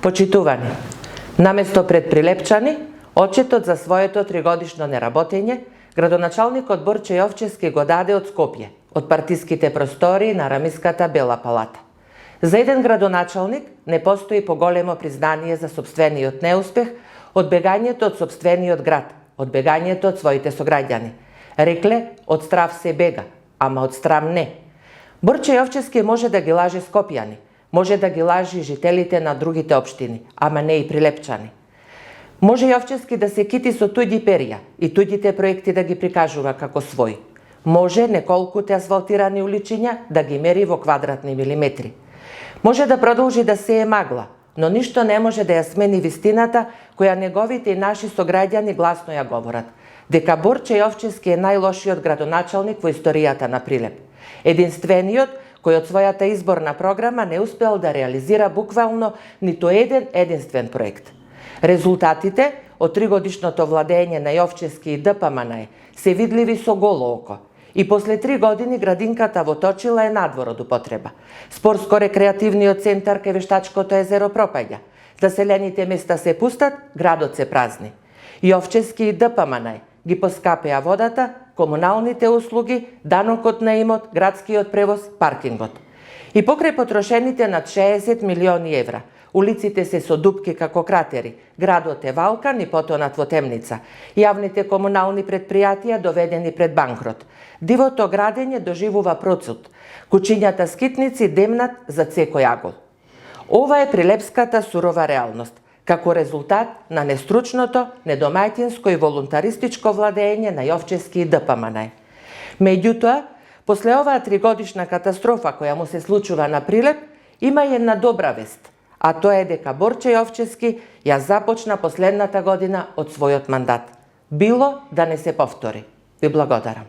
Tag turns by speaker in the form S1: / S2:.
S1: Почитувани, наместо пред Прилепчани, отчетот за своето тригодишно неработење, градоначалникот Борче Јовчевски го даде од Скопје, од партиските простории на Рамиската Бела палата. За еден градоначалник не постои поголемо признание за сопствениот неуспех од бегањето од сопствениот град, од бегањето од своите сограѓани. Рекле, од страв се бега, ама од срам не. Борче Јовчевски може да ги лаже скопјани, може да ги лажи жителите на другите општини, ама не и Прилепчани. Може Јовчевски да се кити со туѓи перија и туѓите проекти да ги прикажува како своји. Може неколкуте асфалтирани уличиња да ги мери во квадратни милиметри. Може да продолжи да сее магла, но ништо не може да ја смени вистината која неговите и наши сограѓани гласно ја говорат, дека Борче Јовчевски е најлошиот градоначалник во историјата на Прилеп. Единствениот кој од својата изборна програма не успел да реализира буквално ниту еден единствен проект. Резултатите од тригодишното владење на Јовчевски и ДПМН се видливи со голо око. И после 3 години градинката во Точила е надвор од употреба. Спортско-рекреативниот центар кај Вештачкото езеро пропаѓа. Заселените места се пустат, градот се празни. Јовчевски и ДПМН ги поскапеа водата, комуналните услуги, данокот на имот, градскиот превоз, паркингот. И покрај потрошените над 60 милиони евра, улиците се со дупки како кратери, градот е валкан и потонат во темница, јавните комунални предпријатија доведени пред банкрот. Дивото градење доживува процут, кучињата скитници демнат за секој агол. Ова е прилепската сурова реалност, како резултат на нестручното, недомајтинско и волунтаристичко владење на Јовчевски и ДПМН. Меѓутоа, после оваа тригодишна катастрофа која му се случува на Прилеп, има и една добра вест, а тоа е дека Борче Јовчевски ја започна последната година од својот мандат. Било да не се повтори. Ви благодарам.